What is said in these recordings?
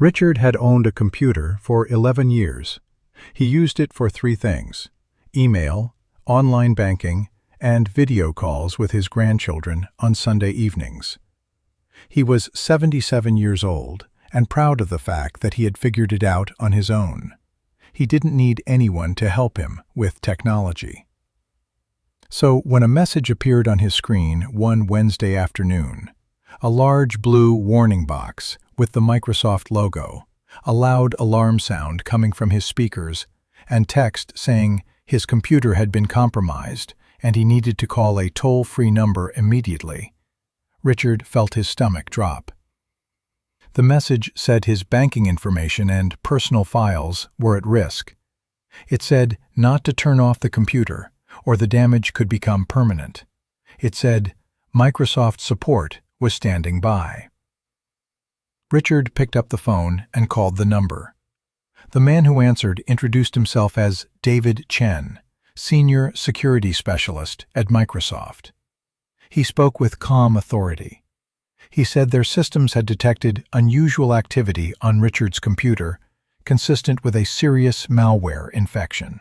Richard had owned a computer for 11 years. He used it for three things: email, online banking, and video calls with his grandchildren on Sunday evenings. He was 77 years old and proud of the fact that he had figured it out on his own. He didn't need anyone to help him with technology. So when a message appeared on his screen one Wednesday afternoon, a large blue warning box with the Microsoft logo, a loud alarm sound coming from his speakers, and text saying his computer had been compromised and he needed to call a toll-free number immediately, Richard felt his stomach drop. The message said his banking information and personal files were at risk. It said not to turn off the computer, or the damage could become permanent. It said Microsoft support was standing by. Richard picked up the phone and called the number. The man who answered introduced himself as David Chen, Senior Security Specialist at Microsoft. He spoke with calm authority. He said their systems had detected unusual activity on Richard's computer, consistent with a serious malware infection.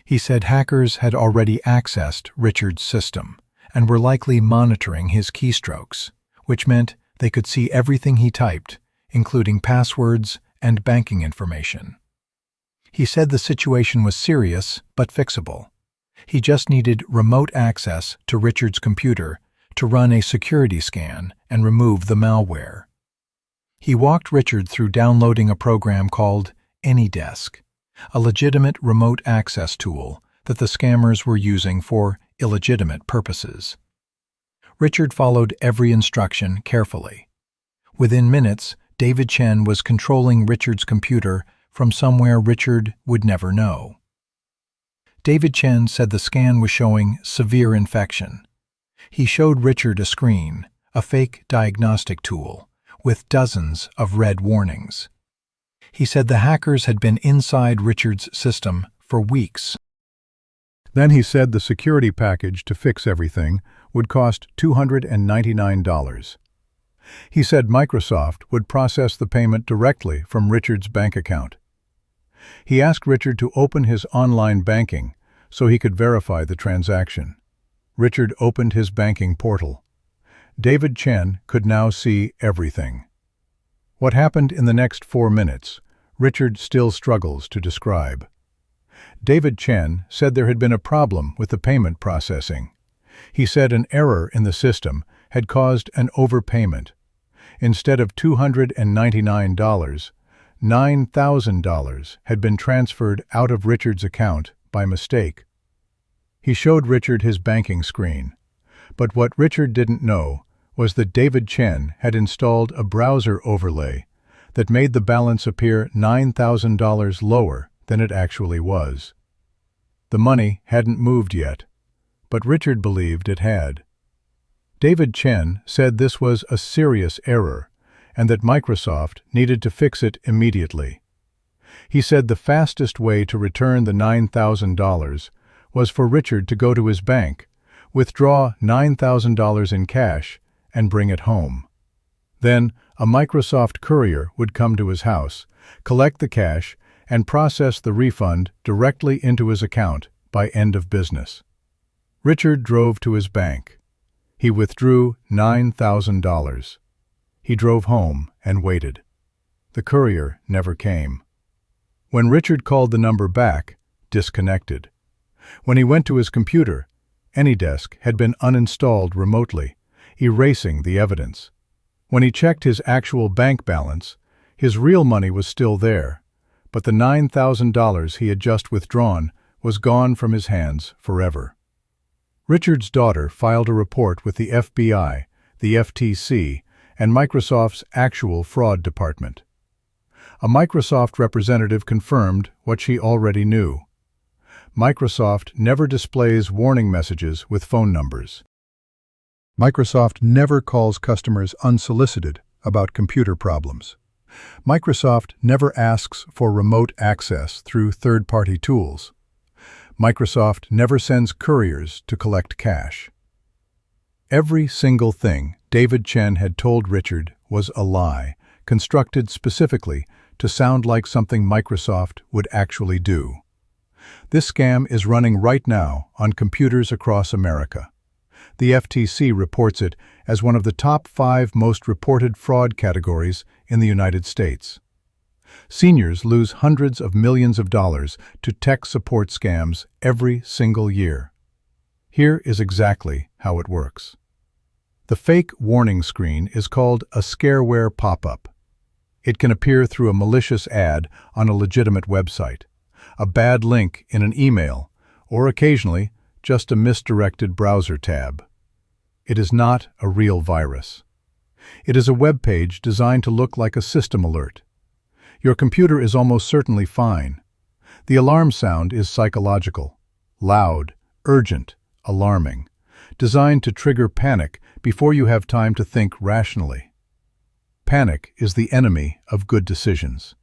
He said hackers had already accessed Richard's system and were likely monitoring his keystrokes, which meant they could see everything he typed, including passwords and banking information. He said the situation was serious but fixable. He just needed remote access to Richard's computer to run a security scan and remove the malware. He walked Richard through downloading a program called AnyDesk, a legitimate remote access tool that the scammers were using for illegitimate purposes. Richard followed every instruction carefully. Within minutes, David Chen was controlling Richard's computer from somewhere Richard would never know. David Chen said the scan was showing severe infection. He showed Richard a screen, a fake diagnostic tool, with dozens of red warnings. He said the hackers had been inside Richard's system for weeks. Then he said the security package to fix everything would cost $299. He said Microsoft would process the payment directly from Richard's bank account. He asked Richard to open his online banking so he could verify the transaction. Richard opened his banking portal. David Chen could now see everything. What happened in the next 4 minutes, Richard still struggles to describe. David Chen said there had been a problem with the payment processing. He said an error in the system had caused an overpayment. Instead of $299, $9,000 had been transferred out of Richard's account by mistake. He showed Richard his banking screen, but what Richard didn't know was that David Chen had installed a browser overlay that made the balance appear $9,000 lower than it actually was. The money hadn't moved yet, but Richard believed it had. David Chen said this was a serious error and that Microsoft needed to fix it immediately. He said the fastest way to return the $9,000 was for Richard to go to his bank, withdraw $9,000 in cash, and bring it home. Then a Microsoft courier would come to his house, collect the cash, and process the refund directly into his account by end of business. Richard drove to his bank. He withdrew $9,000. He drove home and waited. The courier never came. When Richard called the number back, disconnected. When he went to his computer, AnyDesk had been uninstalled remotely, erasing the evidence. When he checked his actual bank balance, his real money was still there, but the $9,000 he had just withdrawn was gone from his hands forever. Richard's daughter filed a report with the FBI, the FTC, and Microsoft's actual fraud department. A Microsoft representative confirmed what she already knew. Microsoft never displays warning messages with phone numbers. Microsoft never calls customers unsolicited about computer problems. Microsoft never asks for remote access through third-party tools. Microsoft never sends couriers to collect cash. Every single thing David Chen had told Richard was a lie, constructed specifically to sound like something Microsoft would actually do. This scam is running right now on computers across America. The FTC reports it as one of the top 5 most reported fraud categories in the United States. Seniors lose hundreds of millions of dollars to tech support scams every single year. Here is exactly how it works. The fake warning screen is called a scareware pop-up. It can appear through a malicious ad on a legitimate website, a bad link in an email, or occasionally just a misdirected browser tab. It is not a real virus. It is a web page designed to look like a system alert. Your computer is almost certainly fine. The alarm sound is psychological, loud, urgent, alarming, designed to trigger panic before you have time to think rationally. Panic is the enemy of good decisions.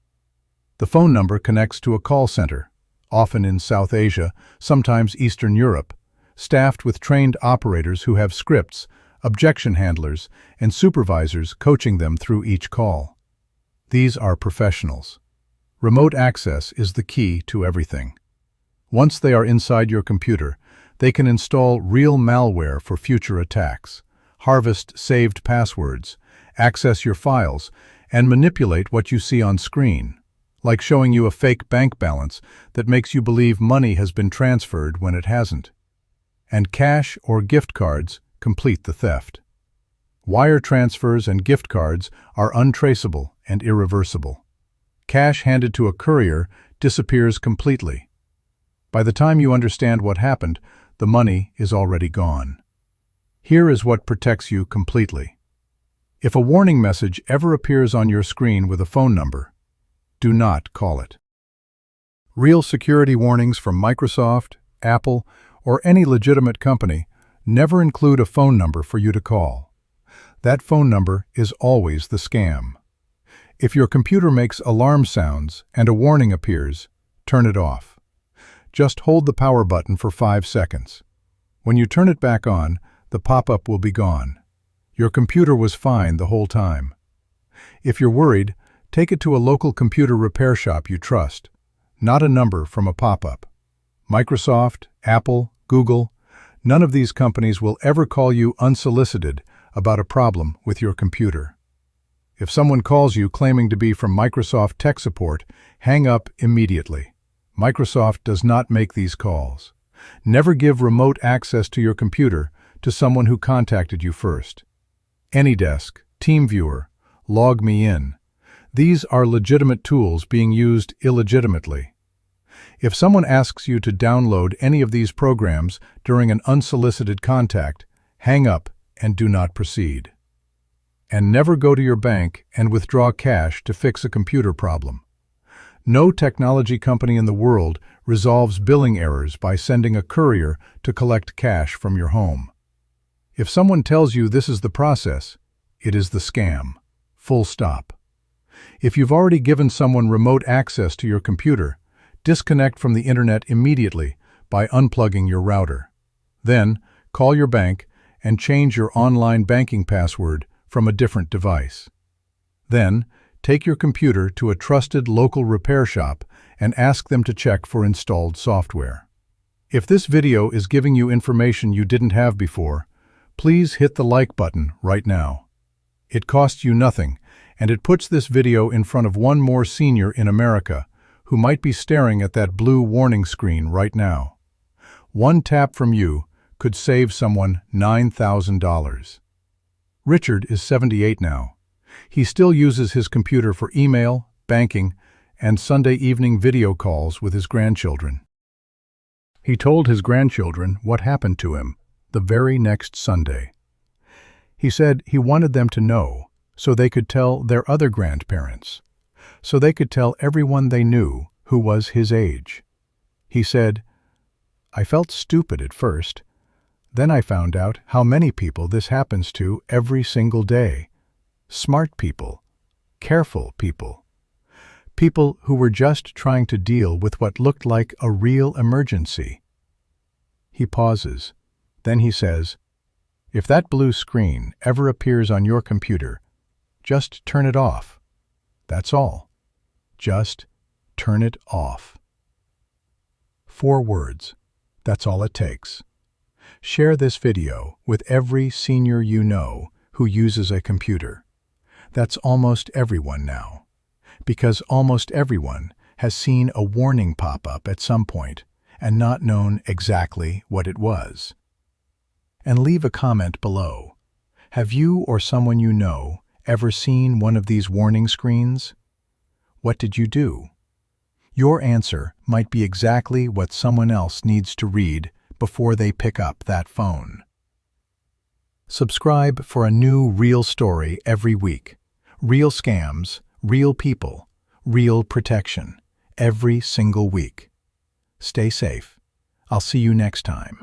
The phone number connects to a call center, often in South Asia, sometimes Eastern Europe, staffed with trained operators who have scripts, objection handlers, and supervisors coaching them through each call. These are professionals. Remote access is the key to everything. Once they are inside your computer, they can install real malware for future attacks, harvest saved passwords, access your files, and manipulate what you see on screen, like showing you a fake bank balance that makes you believe money has been transferred when it hasn't. And cash or gift cards complete the theft. Wire transfers and gift cards are untraceable and irreversible. Cash handed to a courier disappears completely. By the time you understand what happened, the money is already gone. Here is what protects you completely. If a warning message ever appears on your screen with a phone number, do not call it. Real security warnings from Microsoft, Apple, or any legitimate company never include a phone number for you to call. That phone number is always the scam. If your computer makes alarm sounds and a warning appears, turn it off. Just hold the power button for 5 seconds. When you turn it back on, the pop-up will be gone. Your computer was fine the whole time. If you're worried, take it to a local computer repair shop you trust, not a number from a pop-up. Microsoft, Apple, Google, none of these companies will ever call you unsolicited about a problem with your computer. If someone calls you claiming to be from Microsoft tech support, hang up immediately. Microsoft does not make these calls. Never give remote access to your computer to someone who contacted you first. AnyDesk, TeamViewer, LogMeIn. These are legitimate tools being used illegitimately. If someone asks you to download any of these programs during an unsolicited contact, hang up and do not proceed. And never go to your bank and withdraw cash to fix a computer problem. No technology company in the world resolves billing errors by sending a courier to collect cash from your home. If someone tells you this is the process, it is the scam. Full stop. If you've already given someone remote access to your computer, disconnect from the internet immediately by unplugging your router. Then, call your bank and change your online banking password from a different device. Then, take your computer to a trusted local repair shop and ask them to check for installed software. If this video is giving you information you didn't have before, please hit the like button right now. It costs you nothing, and it puts this video in front of one more senior in America who might be staring at that blue warning screen right now. One tap from you could save someone $9,000. Richard is 78 now. He still uses his computer for email, banking, and Sunday evening video calls with his grandchildren. He told his grandchildren what happened to him the very next Sunday. He said he wanted them to know so they could tell their other grandparents, so they could tell everyone they knew who was his age. He said, "I felt stupid at first. Then I found out how many people this happens to every single day. Smart people, careful people, people who were just trying to deal with what looked like a real emergency." He pauses. Then he says, "If that blue screen ever appears on your computer, just turn it off. That's all. Just turn it off. 4 words. That's all it takes. Share this video with every senior you know who uses a computer. That's almost everyone now, because almost everyone has seen a warning pop up at some point and not known exactly what it was. And leave a comment below. Have you or someone you know ever seen one of these warning screens? What did you do? Your answer might be exactly what someone else needs to read before they pick up that phone. Subscribe for a new real story every week. Real scams, real people, real protection, every single week. Stay safe. I'll see you next time.